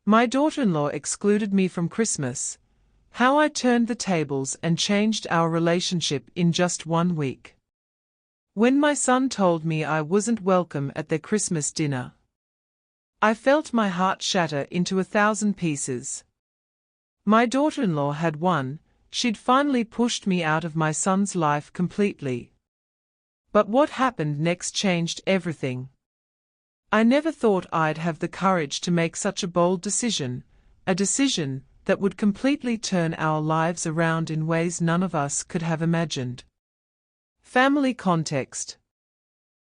My daughter-in-law excluded me from Christmas. How I turned the tables and changed our relationship in just 1 week. When my son told me I wasn't welcome at their Christmas dinner, I felt my heart shatter into 1,000 pieces. My daughter-in-law had won. She'd finally pushed me out of my son's life completely. But what happened next changed everything. I never thought I'd have the courage to make such a bold decision, a decision that would completely turn our lives around in ways none of us could have imagined. Family context.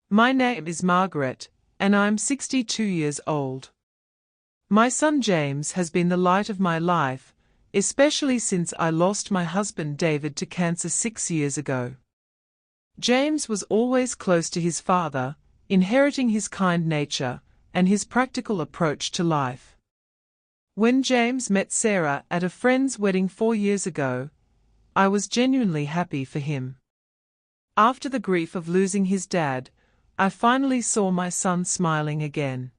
My name is Margaret, and I'm 62 years old. My son James has been the light of my life, especially since I lost my husband David to cancer 6 years ago. James was always close to his father, inheriting his kind nature and his practical approach to life. When James met Sarah at a friend's wedding 4 years ago, I was genuinely happy for him. After the grief of losing his dad, I finally saw my son smiling again.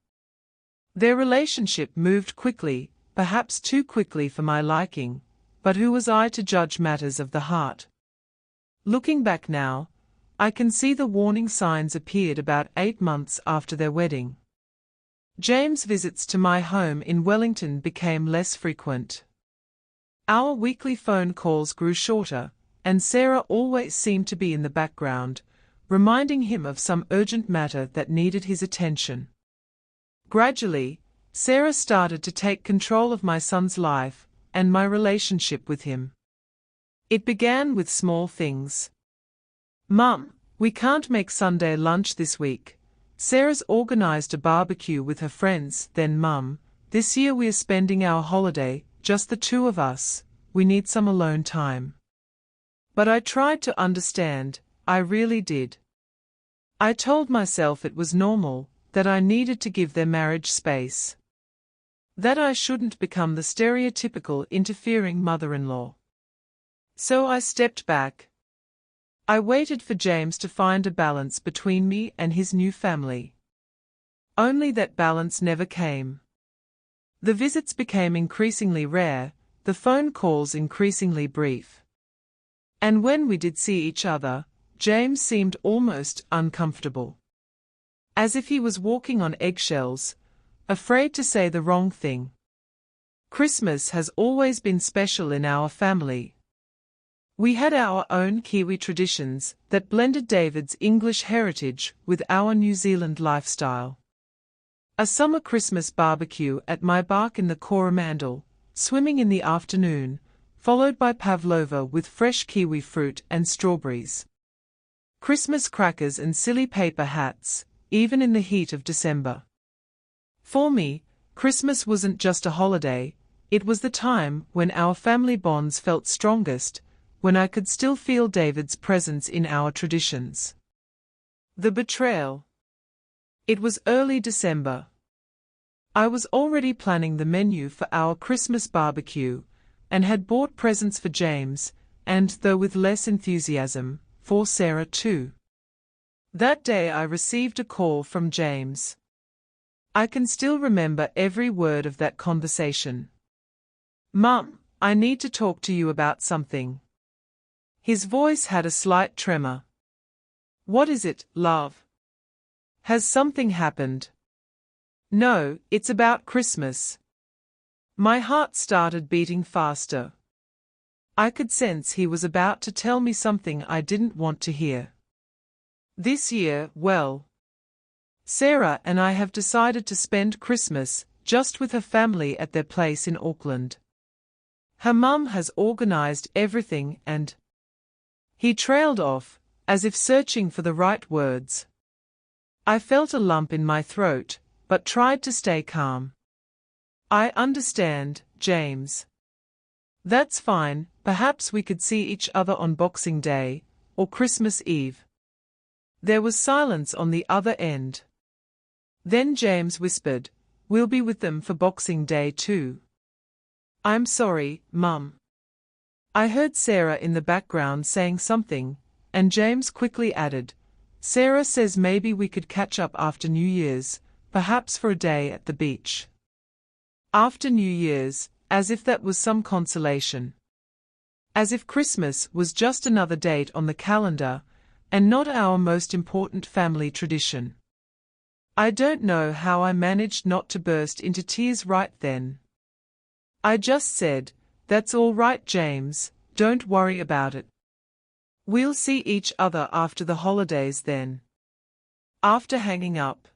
Their relationship moved quickly, perhaps too quickly for my liking, but who was I to judge matters of the heart? Looking back now, I can see the warning signs appeared about 8 months after their wedding. James' visits to my home in Wellington became less frequent. Our weekly phone calls grew shorter, and Sarah always seemed to be in the background, reminding him of some urgent matter that needed his attention. Gradually, Sarah started to take control of my son's life and my relationship with him. It began with small things. "Mum, we can't make Sunday lunch this week. Sarah's organized a barbecue with her friends." "Then Mum, this year we are spending our holiday, just the two of us. We need some alone time." But I tried to understand, I really did. I told myself it was normal, that I needed to give their marriage space. That I shouldn't become the stereotypical interfering mother-in-law. So I stepped back. I waited for James to find a balance between me and his new family. Only that balance never came. The visits became increasingly rare, the phone calls increasingly brief. And when we did see each other, James seemed almost uncomfortable. As if he was walking on eggshells, afraid to say the wrong thing. Christmas has always been special in our family. We had our own Kiwi traditions that blended David's English heritage with our New Zealand lifestyle. A summer Christmas barbecue at my bark in the Coromandel, swimming in the afternoon, followed by pavlova with fresh kiwi fruit and strawberries. Christmas crackers and silly paper hats, even in the heat of December. For me, Christmas wasn't just a holiday, it was the time when our family bonds felt strongest, when I could still feel David's presence in our traditions. The betrayal. It was early December. I was already planning the menu for our Christmas barbecue, and had bought presents for James, and, though with less enthusiasm, for Sarah too. That day I received a call from James. I can still remember every word of that conversation. "Mum, I need to talk to you about something." His voice had a slight tremor. "What is it, love? Has something happened?" "No, it's about Christmas." My heart started beating faster. I could sense he was about to tell me something I didn't want to hear. "This year, well, Sarah and I have decided to spend Christmas just with her family at their place in Auckland. Her mum has organized everything and—" He trailed off, as if searching for the right words. I felt a lump in my throat, but tried to stay calm. "I understand, James. That's fine, perhaps we could see each other on Boxing Day, or Christmas Eve." There was silence on the other end. Then James whispered, "We'll be with them for Boxing Day too." "I'm sorry, Mum." I heard Sarah in the background saying something, and James quickly added, "Sarah says maybe we could catch up after New Year's, perhaps for a day at the beach." After New Year's, as if that was some consolation. As if Christmas was just another date on the calendar, and not our most important family tradition. I don't know how I managed not to burst into tears right then. I just said, "That's all right, James, don't worry about it. We'll see each other after the holidays then." After hanging up,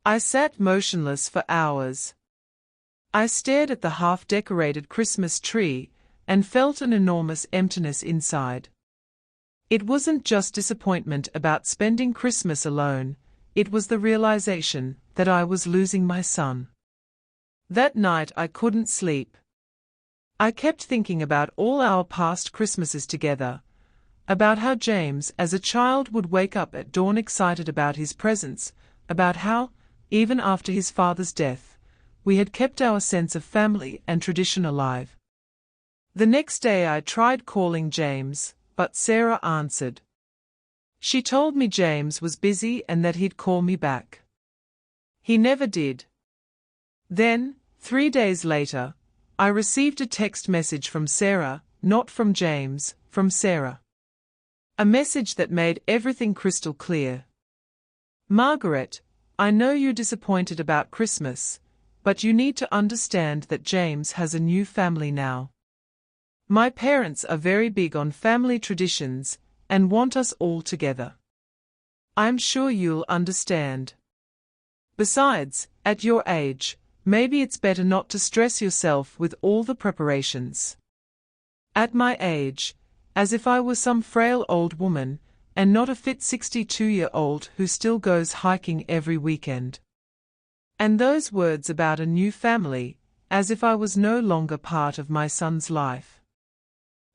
I sat motionless for hours. I stared at the half-decorated Christmas tree and felt an enormous emptiness inside. It wasn't just disappointment about spending Christmas alone, it was the realization that I was losing my son. That night I couldn't sleep. I kept thinking about all our past Christmases together, about how James as a child would wake up at dawn excited about his presents, about how, even after his father's death, we had kept our sense of family and tradition alive. The next day I tried calling James, but Sarah answered. She told me James was busy and that he'd call me back. He never did. Then, 3 days later, I received a text message from Sarah, not from James, from Sarah. A message that made everything crystal clear. "Margaret, I know you're disappointed about Christmas, but you need to understand that James has a new family now. My parents are very big on family traditions and want us all together. I'm sure you'll understand. Besides, at your age, maybe it's better not to stress yourself with all the preparations. At my age, as if I was some frail old woman, and not a fit 62-year-old who still goes hiking every weekend." And those words about a new family, as if I was no longer part of my son's life.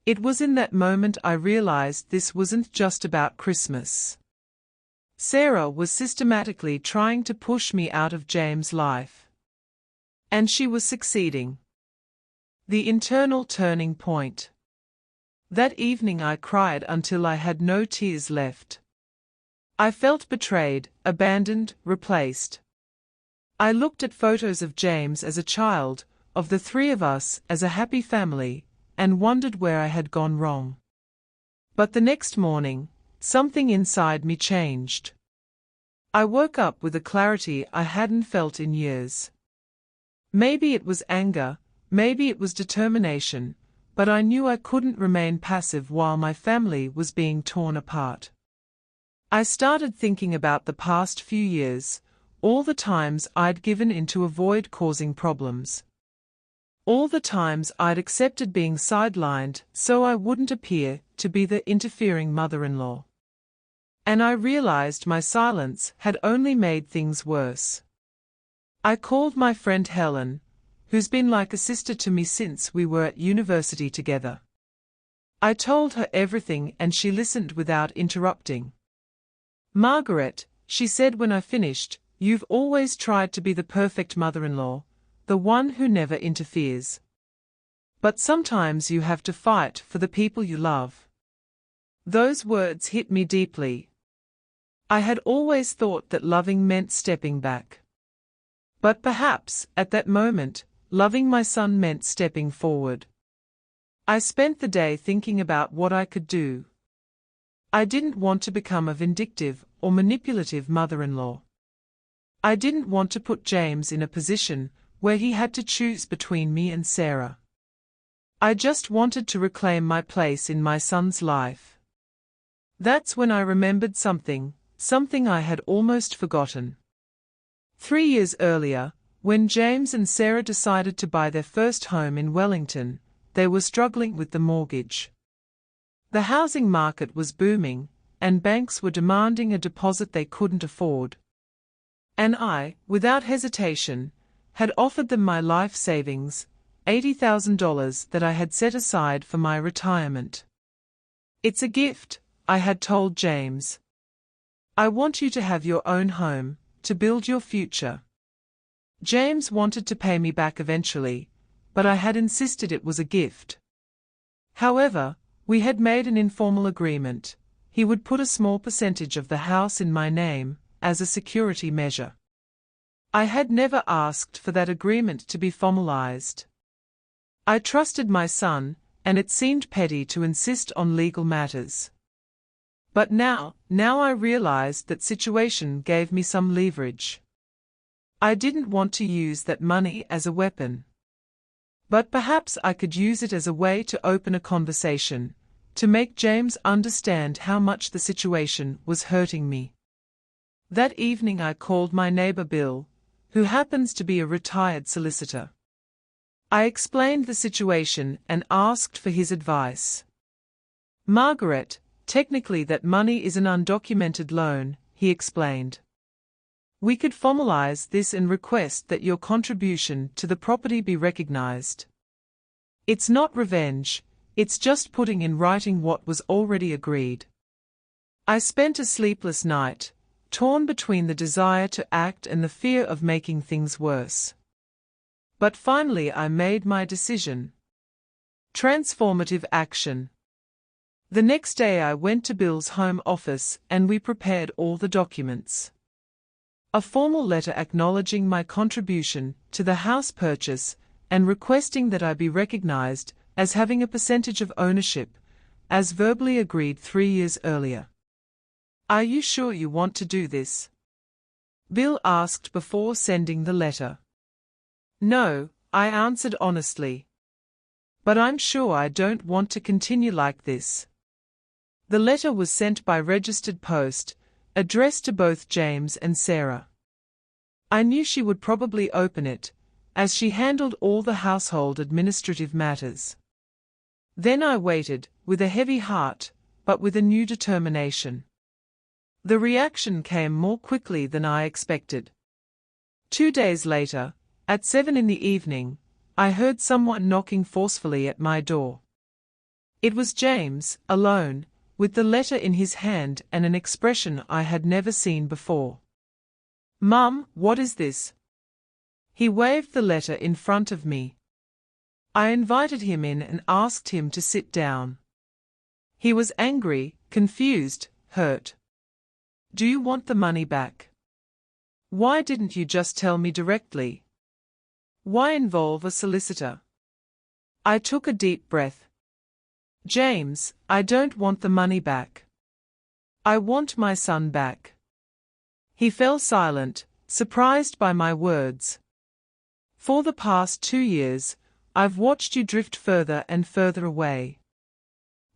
It was in that moment I realized this wasn't just about Christmas. Sarah was systematically trying to push me out of James' life. And she was succeeding. The internal turning point. That evening I cried until I had no tears left. I felt betrayed, abandoned, replaced. I looked at photos of James as a child, of the three of us as a happy family, and wondered where I had gone wrong. But the next morning, something inside me changed. I woke up with a clarity I hadn't felt in years. Maybe it was anger, maybe it was determination, but I knew I couldn't remain passive while my family was being torn apart. I started thinking about the past few years, all the times I'd given in to avoid causing problems. All the times I'd accepted being sidelined so I wouldn't appear to be the interfering mother-in-law. And I realized my silence had only made things worse. I called my friend Helen, who's been like a sister to me since we were at university together. I told her everything and she listened without interrupting. "Margaret," she said when I finished, "you've always tried to be the perfect mother-in-law, the one who never interferes. But sometimes you have to fight for the people you love." Those words hit me deeply. I had always thought that loving meant stepping back. But perhaps, at that moment, loving my son meant stepping forward. I spent the day thinking about what I could do. I didn't want to become a vindictive or manipulative mother-in-law. I didn't want to put James in a position where he had to choose between me and Sarah. I just wanted to reclaim my place in my son's life. That's when I remembered something I had almost forgotten. 3 years earlier, when James and Sarah decided to buy their first home in Wellington, they were struggling with the mortgage. The housing market was booming, and banks were demanding a deposit they couldn't afford. And I, without hesitation, had offered them my life savings, $80,000 that I had set aside for my retirement. "It's a gift," I had told James. "I want you to have your own home, to build your future." James wanted to pay me back eventually, but I had insisted it was a gift. However, we had made an informal agreement. He would put a small percentage of the house in my name, as a security measure. I had never asked for that agreement to be formalized. I trusted my son, and it seemed petty to insist on legal matters. But now I realized that situation gave me some leverage. I didn't want to use that money as a weapon. But perhaps I could use it as a way to open a conversation, to make James understand how much the situation was hurting me. That evening I called my neighbor Bill, who happens to be a retired solicitor. I explained the situation and asked for his advice. Margaret, technically that money is an undocumented loan, he explained. We could formalize this and request that your contribution to the property be recognized. It's not revenge, it's just putting in writing what was already agreed. I spent a sleepless night, torn between the desire to act and the fear of making things worse. But finally I made my decision. Transformative action. The next day I went to Bill's home office and we prepared all the documents. A formal letter acknowledging my contribution to the house purchase and requesting that I be recognized as having a percentage of ownership, as verbally agreed 3 years earlier. Are you sure you want to do this? Bill asked before sending the letter. No, I answered honestly. But I'm sure I don't want to continue like this. The letter was sent by registered post, addressed to both James and Sarah. I knew she would probably open it, as she handled all the household administrative matters. Then I waited, with a heavy heart, but with a new determination. The reaction came more quickly than I expected. 2 days later, at 7 p.m, I heard someone knocking forcefully at my door. It was James, alone, with the letter in his hand and an expression I had never seen before. Mum, what is this? He waved the letter in front of me. I invited him in and asked him to sit down. He was angry, confused, hurt. Do you want the money back? Why didn't you just tell me directly? Why involve a solicitor? I took a deep breath. James, I don't want the money back. I want my son back. He fell silent, surprised by my words. For the past 2 years, I've watched you drift further and further away.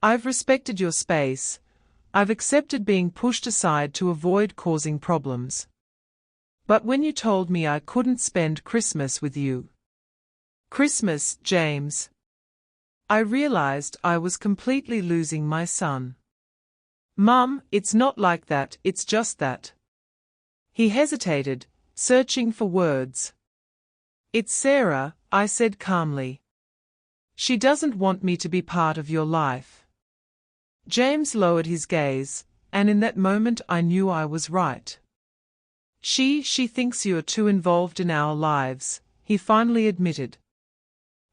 I've respected your space. I've accepted being pushed aside to avoid causing problems. But when you told me I couldn't spend Christmas with you. Christmas, James. I realized I was completely losing my son. Mum, it's not like that, it's just that. He hesitated, searching for words. It's Sarah, I said calmly. She doesn't want me to be part of your life. James lowered his gaze, and in that moment I knew I was right. She thinks you're too involved in our lives, he finally admitted.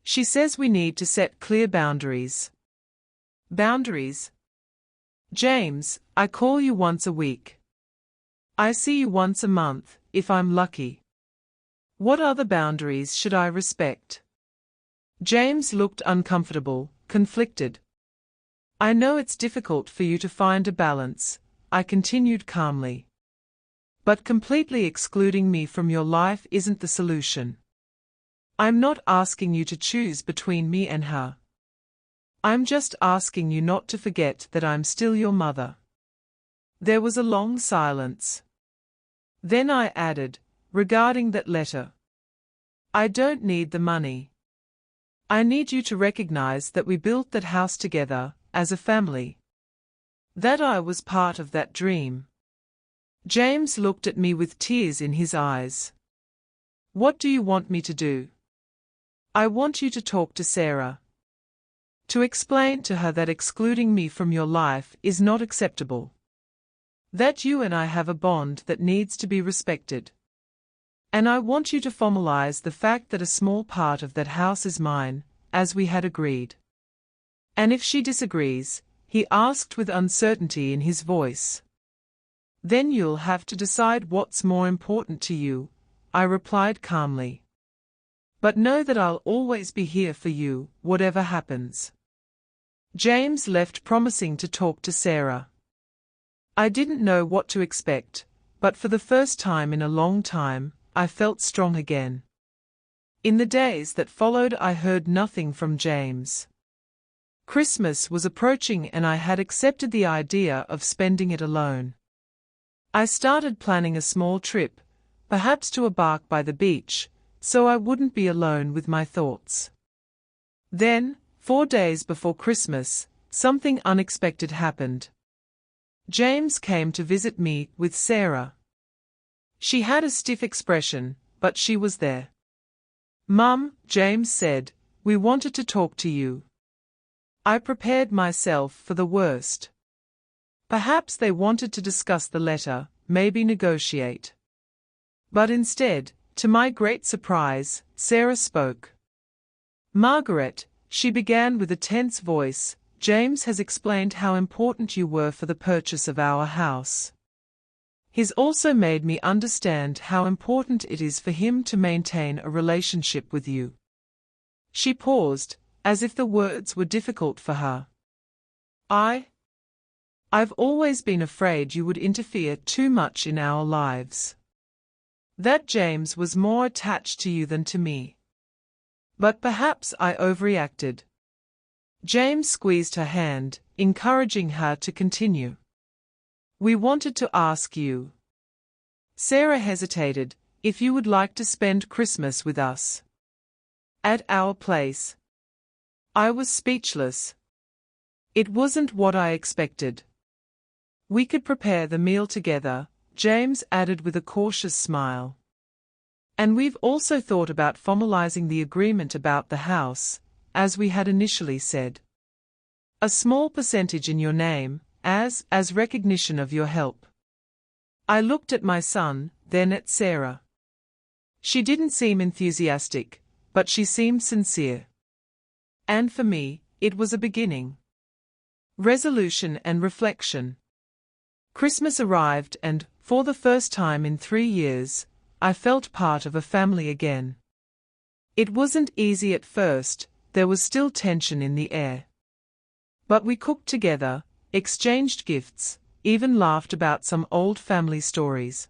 She says we need to set clear boundaries. Boundaries? James, I call you once a week. I see you once a month, if I'm lucky. What other boundaries should I respect? James looked uncomfortable, conflicted. I know it's difficult for you to find a balance, I continued calmly. But completely excluding me from your life isn't the solution. I'm not asking you to choose between me and her. I'm just asking you not to forget that I'm still your mother. There was a long silence. Then I added, regarding that letter. I don't need the money. I need you to recognize that we built that house together, as a family. That I was part of that dream. James looked at me with tears in his eyes. What do you want me to do? I want you to talk to Sarah. To explain to her that excluding me from your life is not acceptable. That you and I have a bond that needs to be respected. And I want you to formalize the fact that a small part of that house is mine, as we had agreed. And if she disagrees, he asked with uncertainty in his voice. Then you'll have to decide what's more important to you, I replied calmly. But know that I'll always be here for you, whatever happens. James left promising to talk to Sarah. I didn't know what to expect, but for the first time in a long time, I felt strong again. In the days that followed, I heard nothing from James. Christmas was approaching and I had accepted the idea of spending it alone. I started planning a small trip, perhaps to a park by the beach, so I wouldn't be alone with my thoughts. Then, 4 days before Christmas, something unexpected happened. James came to visit me with Sarah. She had a stiff expression, but she was there. "Mum," James said, "we wanted to talk to you." I prepared myself for the worst. Perhaps they wanted to discuss the letter, maybe negotiate. But instead, to my great surprise, Sarah spoke. "Margaret," she began with a tense voice, "James has explained how important you were for the purchase of our house. He's also made me understand how important it is for him to maintain a relationship with you." She paused, as if the words were difficult for her. I've always been afraid you would interfere too much in our lives. That James was more attached to you than to me. But perhaps I overreacted. James squeezed her hand, encouraging her to continue. "We wanted to ask you." Sarah hesitated, "If you would like to spend Christmas with us. At our place." I was speechless. It wasn't what I expected. "We could prepare the meal together," James added with a cautious smile. "And we've also thought about formalizing the agreement about the house, as we had initially said. A small percentage in your name, as recognition of your help." I looked at my son, then at Sarah. She didn't seem enthusiastic, but she seemed sincere. And for me, it was a beginning. Resolution and reflection. Christmas arrived and, for the first time in 3 years, I felt part of a family again. It wasn't easy at first, there was still tension in the air. But we cooked together, exchanged gifts, even laughed about some old family stories.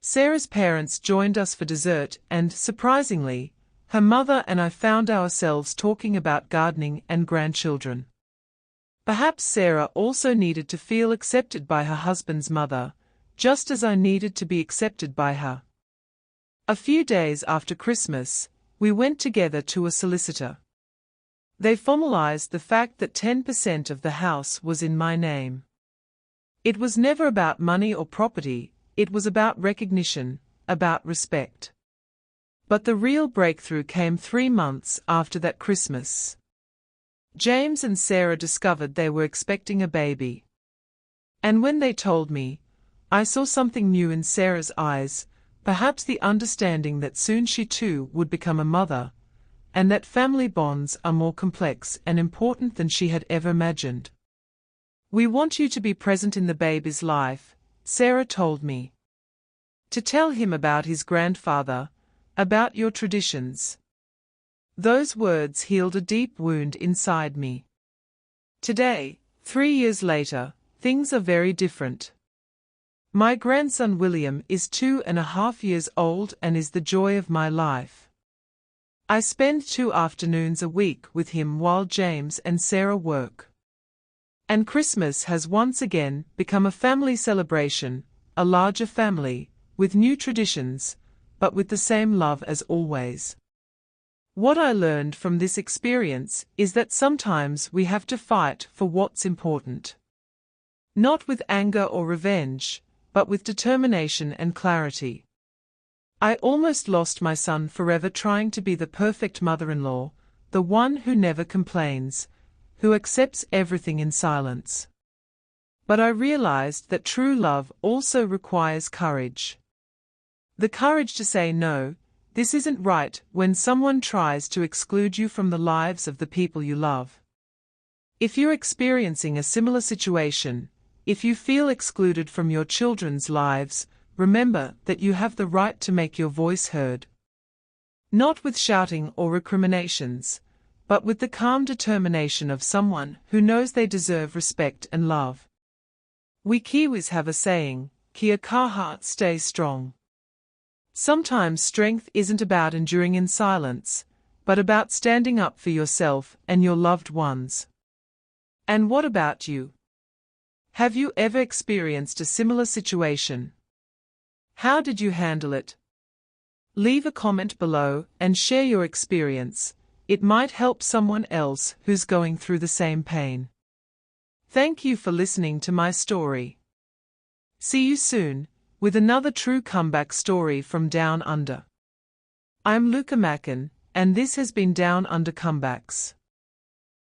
Sarah's parents joined us for dessert and, surprisingly, her mother and I found ourselves talking about gardening and grandchildren. Perhaps Sarah also needed to feel accepted by her husband's mother, just as I needed to be accepted by her. A few days after Christmas, we went together to a solicitor. They formalized the fact that 10% of the house was in my name. It was never about money or property, it was about recognition, about respect. But the real breakthrough came 3 months after that Christmas. James and Sarah discovered they were expecting a baby. And when they told me, I saw something new in Sarah's eyes, perhaps the understanding that soon she too would become a mother, and that family bonds are more complex and important than she had ever imagined. "We want you to be present in the baby's life," Sarah told me. "To tell him about his grandfather, about your traditions." Those words healed a deep wound inside me. Today, 3 years later, things are very different. My grandson William is 2.5 years old and is the joy of my life. I spend 2 afternoons a week with him while James and Sarah work. And Christmas has once again become a family celebration, a larger family, with new traditions, but with the same love as always. What I learned from this experience is that sometimes we have to fight for what's important. Not with anger or revenge, but with determination and clarity. I almost lost my son forever trying to be the perfect mother-in-law, the one who never complains, who accepts everything in silence. But I realized that true love also requires courage. The courage to say no, this isn't right, when someone tries to exclude you from the lives of the people you love. If you're experiencing a similar situation, if you feel excluded from your children's lives, remember that you have the right to make your voice heard. Not with shouting or recriminations, but with the calm determination of someone who knows they deserve respect and love. We Kiwis have a saying, kia kaha, stay strong. Sometimes strength isn't about enduring in silence, but about standing up for yourself and your loved ones. And what about you? Have you ever experienced a similar situation? How did you handle it? Leave a comment below and share your experience. It might help someone else who's going through the same pain. Thank you for listening to my story. See you soon, with another true comeback story from Down Under. I'm Luca Mackin, and this has been Down Under Comebacks.